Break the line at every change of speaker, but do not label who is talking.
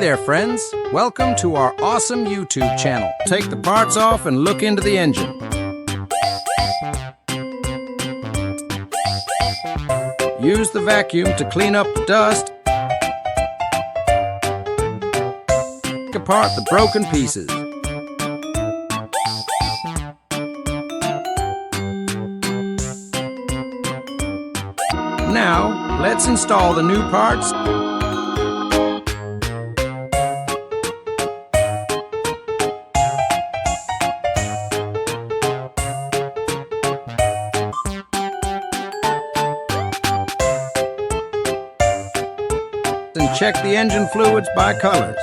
there, friends. Welcome to our awesome YouTube channel. Take the parts off and look into the engine. Use the vacuum to clean up the dust. Take apart the broken pieces. Now, let's install the new parts. And check the engine fluids by colors.